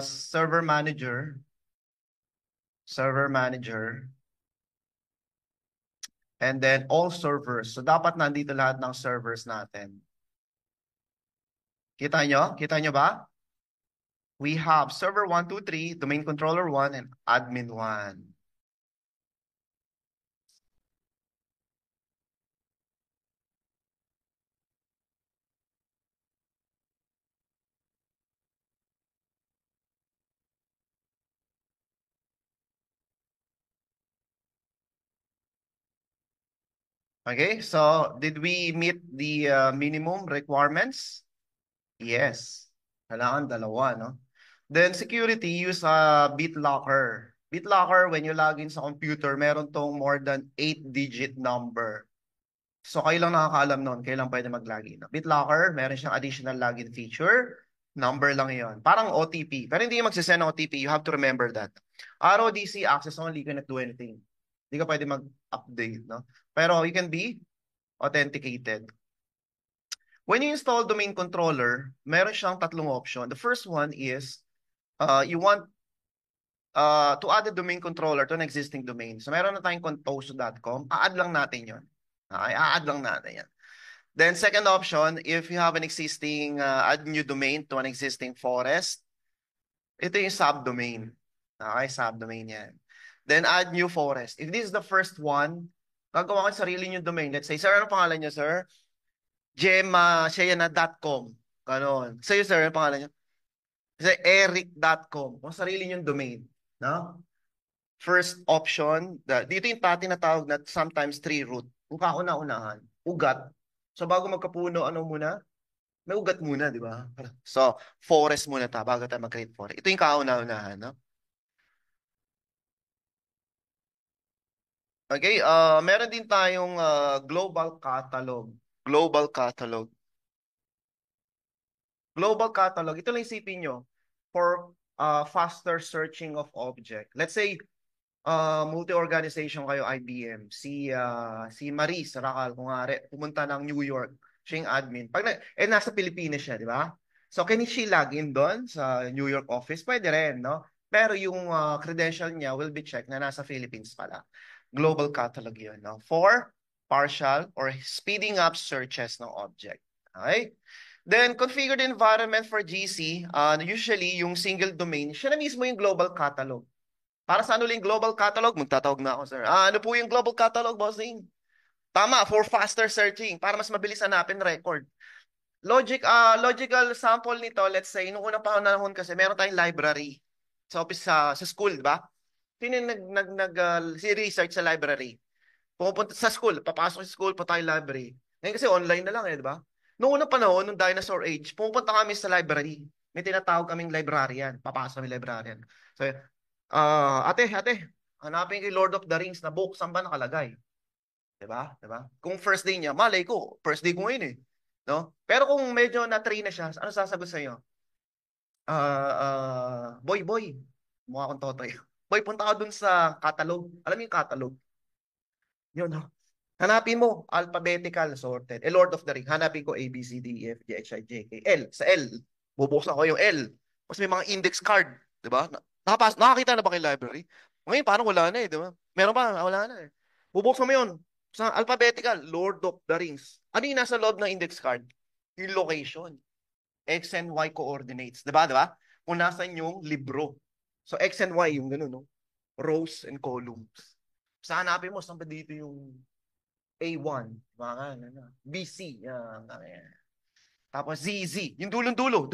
server manager, and then all servers. So dapat nandito lahat ng servers natin. Kita nyo? Kita nyo ba? We have server 1, 2, 3, domain controller 1, and admin 1. Okay, so did we meet the minimum requirements? Yes. Kailangan dalawa, no? Then security, use BitLocker. BitLocker, when you log in sa computer, meron tong more than 8-digit number. So kayo lang nakakaalam nun, kayo lang pwede mag-login. BitLocker, meron siyang additional login feature. Number lang yon. Parang OTP. Pero hindi yung magsisend ng OTP. You have to remember that. RODC, access only. You cannot do anything. Hindi ka pwede mag-update, no? Pero you can be authenticated. When you install domain controller, meron siyang tatlong option. The first one is you want to add a domain controller to an existing domain. So meron na tayong contoso.com, a-add lang natin yun. Okay, a-add lang natin yan. Then second option, if you have an existing add new domain to an existing forest, ito yung subdomain. Okay, subdomain yan. Then add new forest. If this is the first one, gagawa ko sarili yung domain. Let's say, sir, ano pangalan niyo, sir? Gemma.com. Ganon. Sa'yo, sir, ano pangalan niyo? Kasi eric.com. Kung sarili yung domain. No? First option, dito yung tinatawag na sometimes tree root. Kung kauna-unahan, ugat. So bago magkapuno, ano muna? May ugat muna, di ba? So, forest muna bago tayo mag-create forest. Ito yung kauna-unahan, no? Okay, meron din tayong global catalog. Global catalog. Global catalog, ito lang isipin nyo for faster searching of object. Let's say, multi-organization kayo, IBM. Si Maris Racal, kung nga, pumunta ng New York. Siya yung admin. Nasa Pilipinas siya, di ba? So, can she log in doon sa New York office? Pwede rin, no? Pero yung credential niya will be checked na nasa Philippines pala. Global catalog yun, no? For partial or speeding up searches ng object. Okay? Then, configure the environment for GC. Usually, yung single domain, siya na mismo yung global catalog. Para sa ano lang global catalog? Magtatawag na ako, sir. Ano po yung global catalog, bossing? Tama, for faster searching, para mas mabilis hanapin record. Logical sample nito, let's say, nung unang panahon kasi, meron tayong library sa office sa school, di ba? Sino yung si research sa library? Pupunta sa school, papasok sa school, pa tayo library. Ngayon kasi online na lang di ba? Noong unang panahon, nung dinosaur age, pupunta kami sa library. May tinatawag kaming librarian. Papasok kami librarian. So, ate, hanapin kay Lord of the Rings na book, saan ba nakalagay? Diba? Diba? Kung first day niya, malay ko, first day ko ngayon eh. No? Pero kung medyo na-train na siya, ano sasagot sa'yo? Boy, mukha akong totoy. Boy, punta ka dun sa catalog. Alam mo yung catalog? Yun, no? Hanapin mo, alphabetical sorted. Lord of the Rings, hanapin ko A, B, C, D, E, F, G, H, I, J, K, L. Sa L, bubuksan ko yung L. Tapos may mga index card, di ba? Nakakita na ba kayo library? Ngayon, parang wala na eh, di ba? Meron pa, wala na eh. Bubuksan mo yun. Sa alphabetical, Lord of the Rings. Ano yung nasa loob ng index card? Yung location. X and Y coordinates. Di ba, di ba? Kung nasan yung libro. So, X and Y, yung gano'n, no? Rows and columns. Sa hanapin mo, saan ba dito yung A1, mga ano, BC, yan. Tapos ZZ, yung dulong-dulo.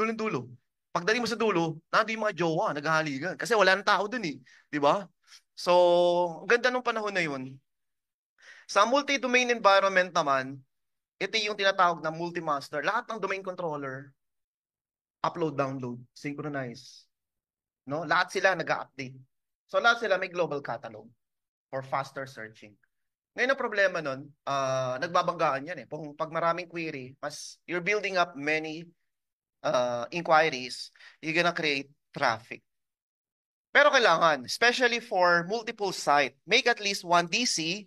Pagdating mo sa dulo, nandun yung mga jowa, naghahaligan. Kasi wala nang tao dun eh. Di ba? So, ang ganda nung panahon na yun. Sa multi-domain environment naman, ito yung tinatawag na multi-master. Lahat ng domain controller, upload, download, synchronize. No? Lahat sila nag-update. So, lahat sila may global catalog for faster searching. Ngayon ang problema nun, nagbabanggaan yan eh. Pag maraming query, you're building up many inquiries, you're gonna create traffic. Pero kailangan, especially for multiple site, make at least one DC.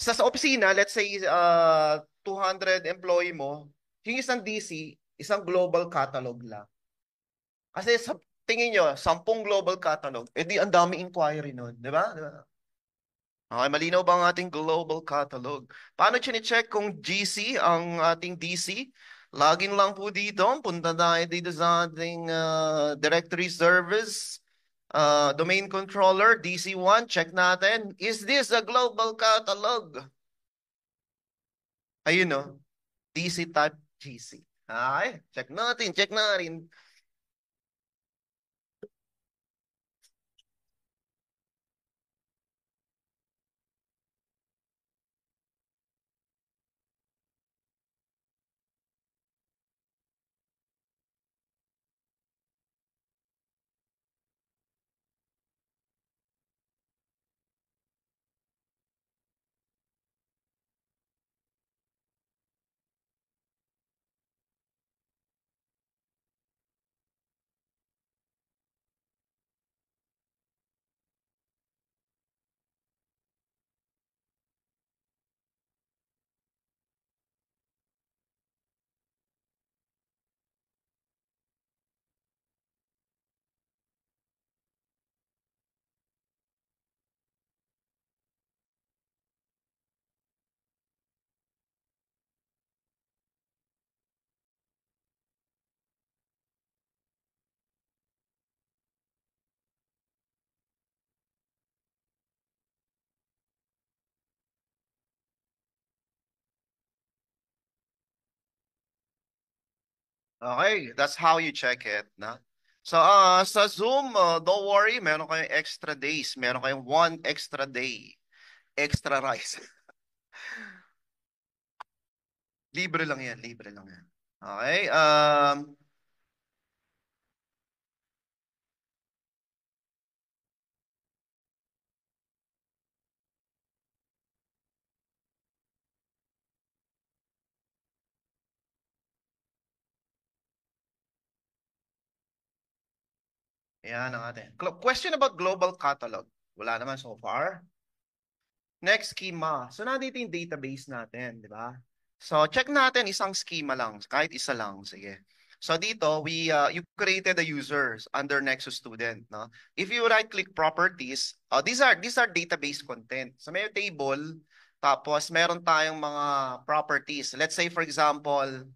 Sa opisina, let's say 200 employee mo, yung isang DC, isang global catalog lang. Kasi tingin nyo, 10 global catalog, edi ang dami inquiry nun, di ba? Di ba? Okay, malinaw ba ang ating global catalog? Paano chinecheck kung GC ang ating DC? Login lang po dito. Punta tayo dito sa ating directory service, domain controller, DC1. Check natin. Is this a global catalog? Ayun no, DC type GC. Okay, check natin, check natin. Okay, that's how you check it, na? So, sa Zoom, don't worry, meron kayong extra days. Meron kayong 1 extra day. Extra rice. Libre lang yan, libre lang yan. Okay, yan ang atin. Question about global catalog. Wala naman so far. Next schema. So, nandito yung database natin, di ba? So, check natin isang schema lang. Kahit isa lang. Sige. So, dito, you created the users under Nexus Student. No? If you right-click properties, these are database content. So, may table, tapos meron tayong mga properties. Let's say, for example,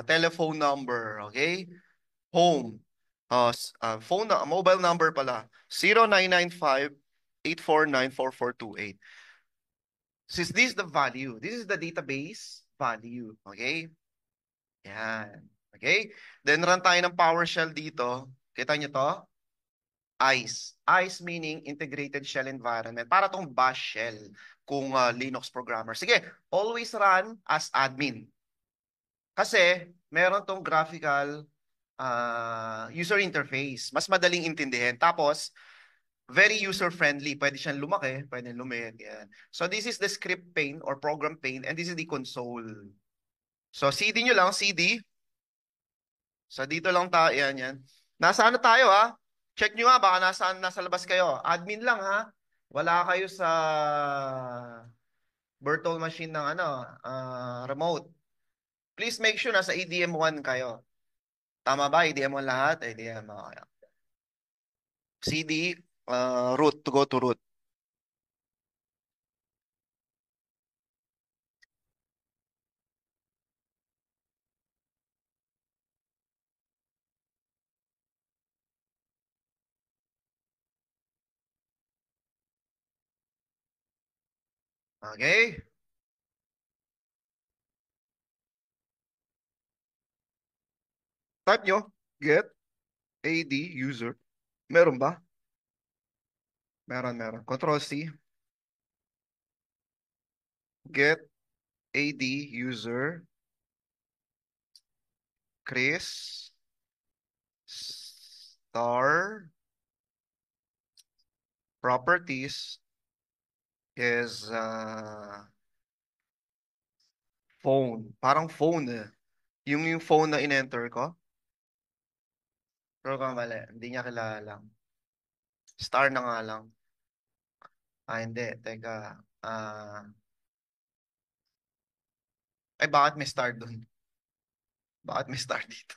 telephone number, okay? Home. Mobile number pala. 0995-849-4428. Since this is the value, this is the database value. Okay? Yan. Okay? Then run tayo ng PowerShell dito. Kita nyo to? ICE. ICE meaning Integrated Shell Environment. Para tong bash shell kung Linux programmer. Sige, always run as admin. Kasi meron tong graphical user interface. Mas madaling intindihin. Tapos, very user-friendly. Pwede siyang lumaki, pwede lumiit. Yan. So, this is the script pane or program pane and this is the console. So, CD nyo lang, CD. So, dito lang tayo. Yan, yan. Nasa ano tayo ha? Check nyo nga, baka nasa labas kayo. Admin lang ha. Wala kayo sa virtual machine ng remote. Please make sure nasa ADM1 kayo. Tama ba? ADM1 lahat? ADM. Okay. CD, root, to go to root. Okay? Type nyo, get AD user. Meron ba? Meron, meron. Control C. Get AD user. Chris. Star. Properties is phone. Parang phone eh. Yung phone na in-enter ko. Pero ka mali. Hindi niya kilala. Star na nga lang. Hindi. Teka. Ay, bakit may star dun? Bakit may star dito?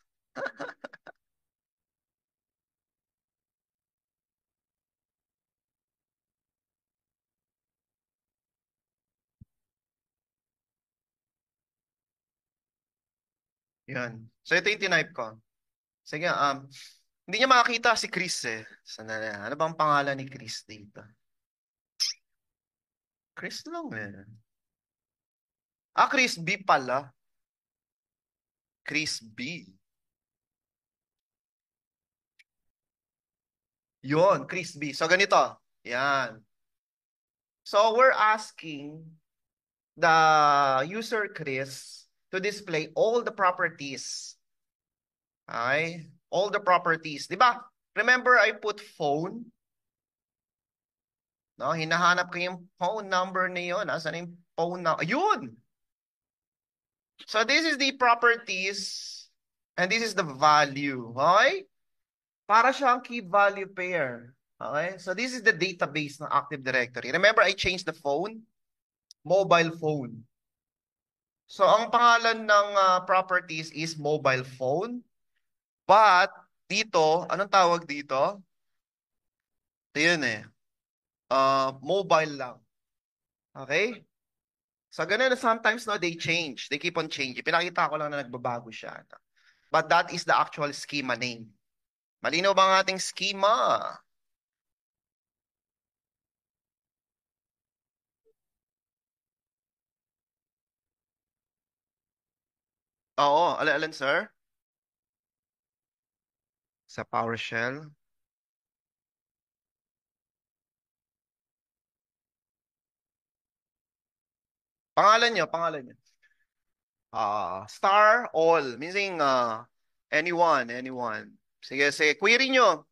Yan. So ito yung tinype ko. Sige, hindi niya makakita si Chris eh. Sandali. Ano bang pangalan ni Chris dito? Chris lang eh. Chris B pala. Chris B. Yon, Chris B. So ganito. Yan. So we're asking the user Chris to display all the properties. Okay? All the properties. Di ba? Remember I put phone? No, hinahanap ko yung phone number niyo. Nasaan yung phone number? Ayun! So this is the properties and this is the value. Okay? Para siyang key value pair. Okay? So this is the database ng Active Directory. Remember I changed the phone? Mobile phone. So ang pangalan ng properties is mobile phone. But dito, anong tawag dito? Ito yun eh. Mobile lang. Okay? So ganun, sometimes no, they change. They keep on changing. Pinakita ko lang na nagbabago siya. But that is the actual schema name. Malinaw ba ang ating schema? Oo, alin sir? Sa PowerShell. Pangalan nyo. Star all, meaning anyone. Sige, sige, query nyo.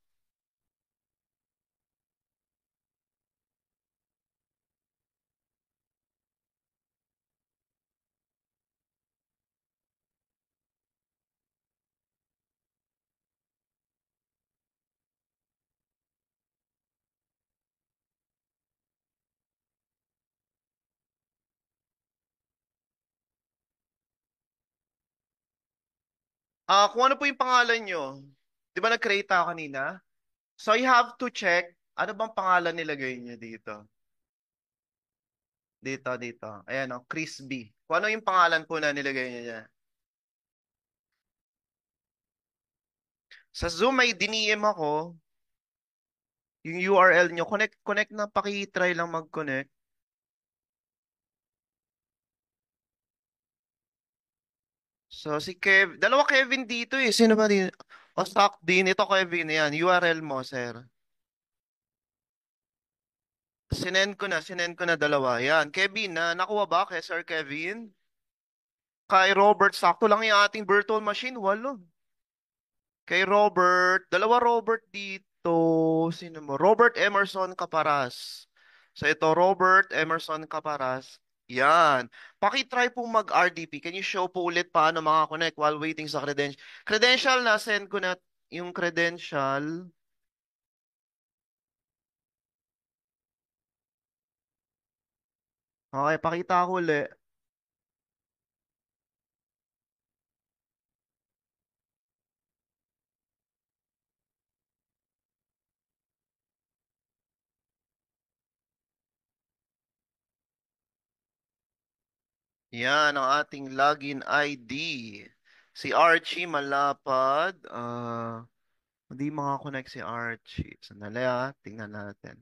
Kung ano po yung pangalan nyo. Di ba nag-create ako kanina? So you have to check ano bang pangalan nilagay nyo dito. Dito. Ayan o, Chris B. Kung ano yung pangalan po na nilagay nyo dyan. Sa Zoom may diniem ako. Yung URL nyo. Connect na. Paki-try lang mag-connect. So si dalawa Kevin dito eh. Sino ba din? O stock din. Ito Kevin. Yan. URL mo, sir. Sinend ko na dalawa. Yan. Kevin, nakuha ba kay Sir Kevin? Kay Robert, sakto lang yung ating virtual machine. Walo. Kay Robert, dalawa Robert dito. Sino mo? Robert Emerson Caparas. So ito, Robert Emerson Caparas. Yan. Paki-try pong mag-RDP. Can you show po ulit paano makakonect while waiting sa credential? Credential na, send ko na yung credential. Okay, pakita ko ulit. Yan ang ating login ID. Si Archie malapad. Hindi makakonect si Archie. Sandali tingnan natin.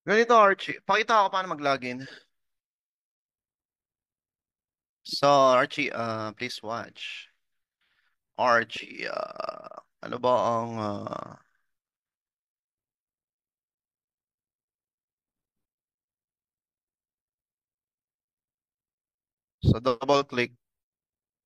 Ganito, Archie. Pakita ko paano mag-login. So, Archie, please watch. Archie, ano ba ang... so, double click.